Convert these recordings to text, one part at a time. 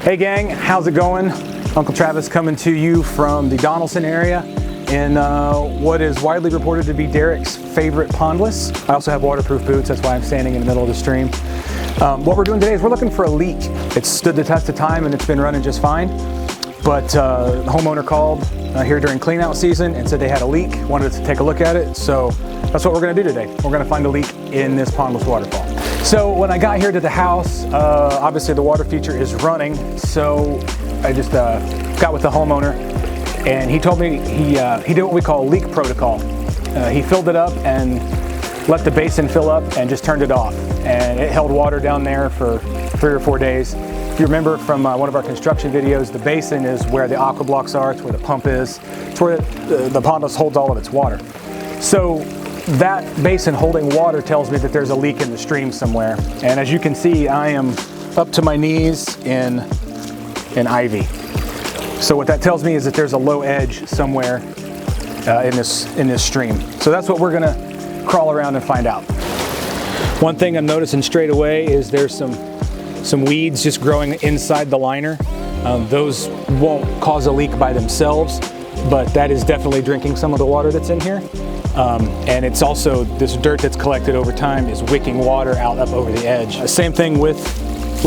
Hey gang, how's it going? Uncle Travis coming to you from the Donelson area in what is widely reported to be Derek's favorite pondless. I also have waterproof boots, that's why I'm standing in the middle of the stream. What we're doing today is we're looking for a leak. It's stood the test of time and it's been running just fine, but the homeowner called here during clean out season and said they had a leak, wanted to take a look at it, so that's what we're going to do today. We're going to find a leak in this pondless waterfall. So when I got here to the house, obviously the water feature is running, so I just got with the homeowner and he told me he did what we call a leak protocol. He filled it up and let the basin fill up and just turned it off, and it held water down there for 3 or 4 days. If you remember from one of our construction videos, the basin is where the aqua blocks are, it's where the pump is, it's where the pondless holds all of its water. So that basin holding water tells me that there's a leak in the stream somewhere. And as you can see, I am up to my knees in ivy. So what that tells me is that there's a low edge somewhere in this stream. So that's what we're gonna crawl around and find out. One thing I'm noticing straight away is there's some weeds just growing inside the liner. Those won't cause a leak by themselves, but that is definitely drinking some of the water that's in here. And it's also, this dirt that's collected over time is wicking water out up over the edge. Same thing with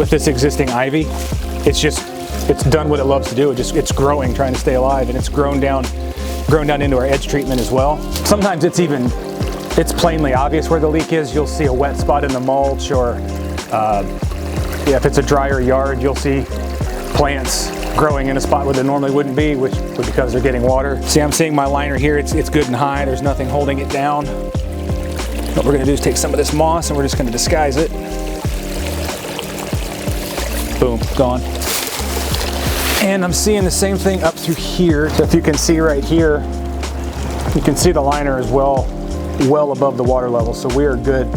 this existing ivy. It's done what it loves to do. It's growing, trying to stay alive, and it's grown down into our edge treatment as well. Sometimes it's plainly obvious where the leak is. You'll see a wet spot in the mulch, or if it's a drier yard, you'll see plants growing in a spot where they normally wouldn't be, which would be because they're getting water. See, I'm seeing my liner here, it's good and high, there's nothing holding it down. What we're gonna do is take some of this moss and we're just gonna disguise it. Boom, gone. And I'm seeing the same thing up through here. So if you can see right here, you can see the liner is well above the water level, so we are good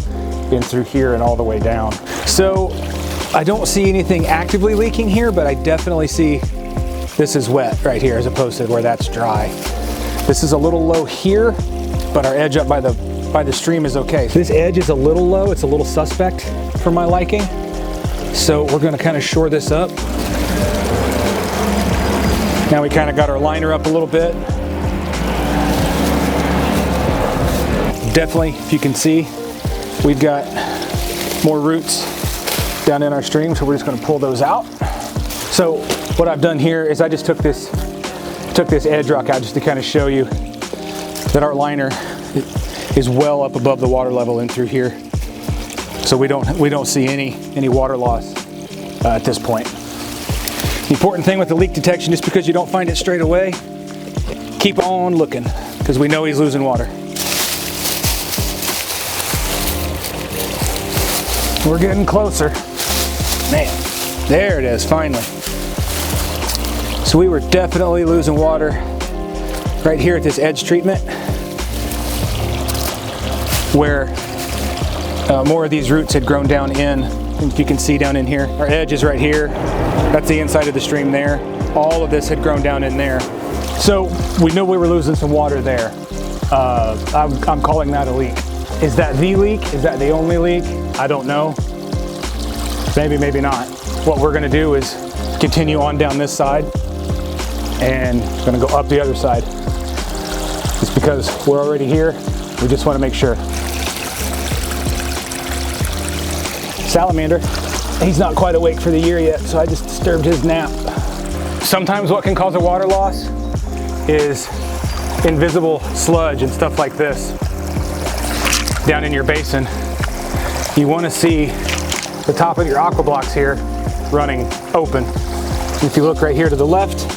in through here and all the way down. So I don't see anything actively leaking here, but I definitely see this is wet right here as opposed to where that's dry. This is a little low here, but our edge up by the stream is okay. This edge is a little low, it's a little suspect for my liking. So we're gonna kind of shore this up. Now we kind of got our liner up a little bit. Definitely, if you can see, we've got more roots down in our stream, so we're just going to pull those out. So what I've done here is I just took this edge rock out just to kind of show you that our liner is well up above the water level in through here, so we don't see any water loss at this point. The important thing with the leak detection, just because you don't find it straight away, keep on looking, because we know he's losing water. We're getting closer. Man, there it is, finally. So we were definitely losing water right here at this edge treatment, where more of these roots had grown down in. If you can see down in here, our edge is right here. That's the inside of the stream there. All of this had grown down in there. So we knew we were losing some water there. I'm calling that a leak. Is that the leak? Is that the only leak? I don't know. Maybe, maybe not. What we're gonna do is continue on down this side and gonna go up the other side. Just because we're already here, we just wanna make sure. Salamander, he's not quite awake for the year yet, so I just disturbed his nap. Sometimes what can cause a water loss is invisible sludge and stuff like this down in your basin. You want to see the top of your aqua blocks here running open. If you look right here to the left,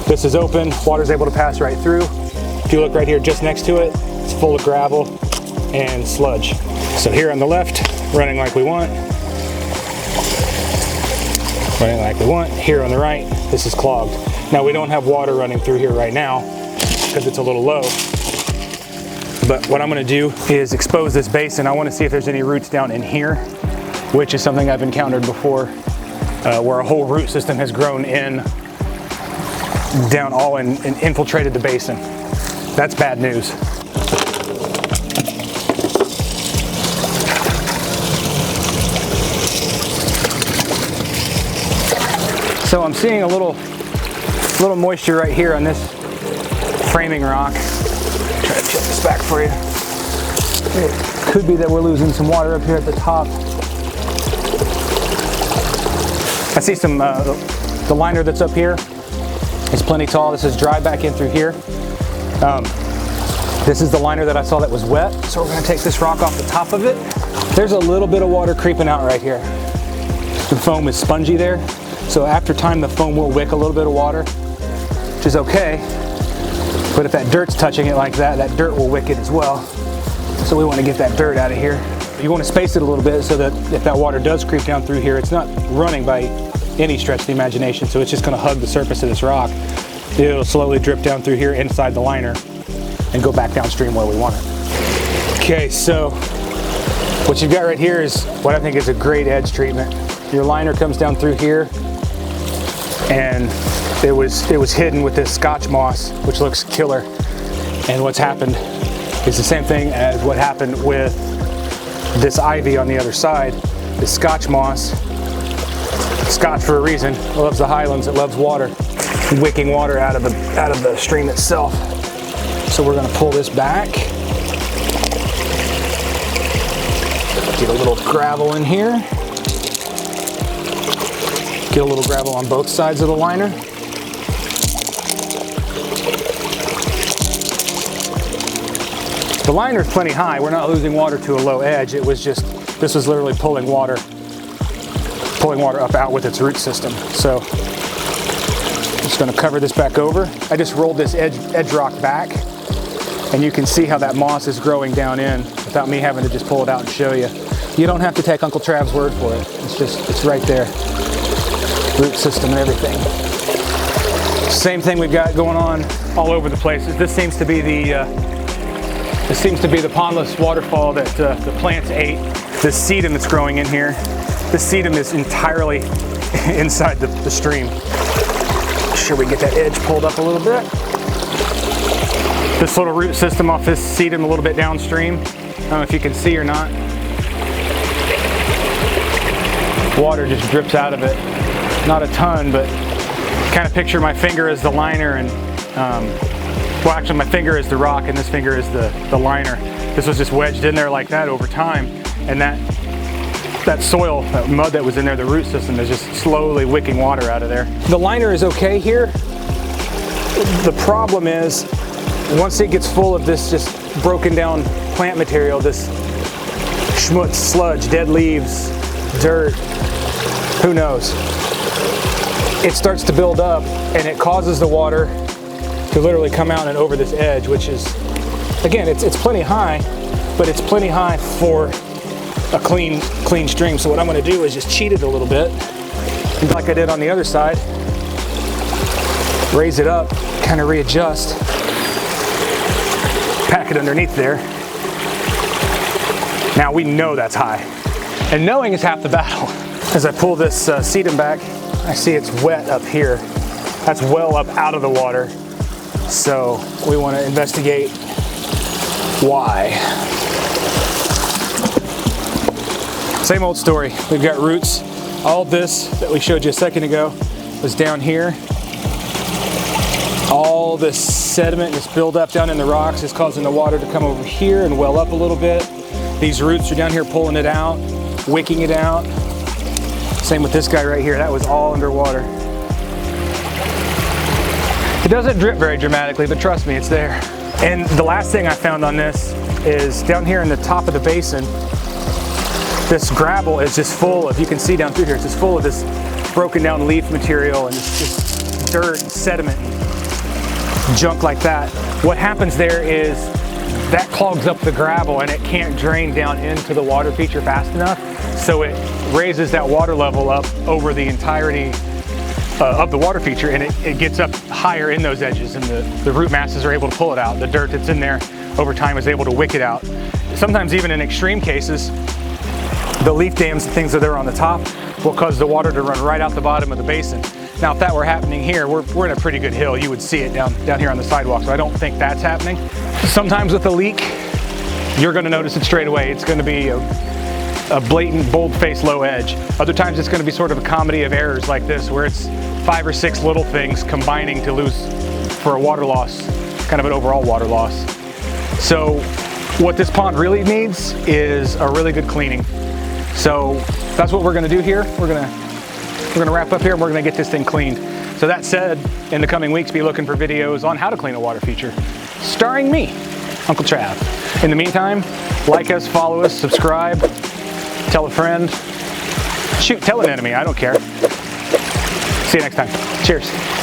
this is open, water's able to pass right through. If you look right here just next to it, it's full of gravel and sludge. So here on the left, running like we want. Running like we want. Here on the right, this is clogged. Now we don't have water running through here right now because it's a little low. But what I'm gonna do is expose this basin. I wanna see if there's any roots down in here, which is something I've encountered before, where a whole root system has grown in, down all and infiltrated the basin. That's bad news. So I'm seeing a little moisture right here on this framing rock. Try to check this back for you. It could be that we're losing some water up here at the top. I see some, the liner that's up here is plenty tall. This is dry back in through here. This is the liner that I saw that was wet. So we're gonna take this rock off the top of it. There's a little bit of water creeping out right here. The foam is spongy there. So after time, the foam will wick a little bit of water, which is okay. But if that dirt's touching it like that, that dirt will wick it as well. So we want to get that dirt out of here. You want to space it a little bit so that if that water does creep down through here, it's not running by any stretch of the imagination. So it's just going to hug the surface of this rock. It'll slowly drip down through here inside the liner and go back downstream where we want it. Okay, so what you've got right here is what I think is a great edge treatment. Your liner comes down through here, and it was hidden with this Scotch moss, which looks killer. And what's happened is the same thing as what happened with this ivy on the other side. This Scotch moss, Scotch for a reason, it loves the highlands, it loves water, wicking water out of the stream itself. So we're going to pull this back, get a little gravel in here. Get a little gravel on both sides of the liner. The liner's plenty high. We're not losing water to a low edge. It was just, this was literally pulling water up out with its root system. So I'm just gonna cover this back over. I just rolled this edge rock back, and you can see how that moss is growing down in without me having to just pull it out and show you. You don't have to take Uncle Trav's word for it. It's right there. Root system and everything. Same thing we've got going on all over the place. This seems to be the pondless waterfall that the plants ate. This sedum that's growing in here. This sedum is entirely inside the stream. Make sure we get that edge pulled up a little bit. This little root system off this sedum a little bit downstream. I don't know if you can see or not. Water just drips out of it. Not a ton, but kind of picture my finger as the liner, and well, actually my finger is the rock and this finger is the liner. This was just wedged in there like that over time, and that soil, that mud that was in there, the root system is just slowly wicking water out of there. The liner is okay here. The problem is once it gets full of this just broken down plant material, this schmutz, sludge, dead leaves, dirt, who knows? It starts to build up and it causes the water to literally come out and over this edge, which is, again, it's plenty high, but it's plenty high for a clean stream. So what I'm going to do is just cheat it a little bit, and like I did on the other side, raise it up, kind of readjust, pack it underneath there. Now we know that's high, and knowing is half the battle. As I pull this sedum back, I see it's wet up here. That's well up out of the water. So we want to investigate why. Same old story. We've got roots. All this that we showed you a second ago was down here. All this sediment, this buildup down in the rocks is causing the water to come over here and well up a little bit. These roots are down here pulling it out, wicking it out. Same with this guy right here. That was all underwater. It doesn't drip very dramatically, but trust me, it's there. And the last thing I found on this is down here in the top of the basin, this gravel is just full of, you can see down through here, it's just full of this broken down leaf material and just dirt and sediment and junk like that. What happens there is that clogs up the gravel and it can't drain down into the water feature fast enough. So it raises that water level up over the entirety of the water feature, and it gets up higher in those edges, and the root masses are able to pull it out. The dirt that's in there over time is able to wick it out. Sometimes even in extreme cases, the leaf dams and things that are on the top will cause the water to run right out the bottom of the basin. Now if that were happening here, we're in a pretty good hill. You would see it down here on the sidewalk, so I don't think that's happening. Sometimes with a leak, you're going to notice it straight away. It's going to be a blatant, bold-faced low edge. Other times it's going to be sort of a comedy of errors like this, where it's 5 or 6 little things combining to lose for a water loss, kind of an overall water loss. So what this pond really needs is a really good cleaning. So that's what we're gonna do here. We're gonna wrap up here and we're gonna get this thing cleaned. So that said, in the coming weeks, be looking for videos on how to clean a water feature, starring me, Uncle Trav. In the meantime, like us, follow us, subscribe, tell a friend, shoot, tell an enemy, I don't care. See you next time. Cheers.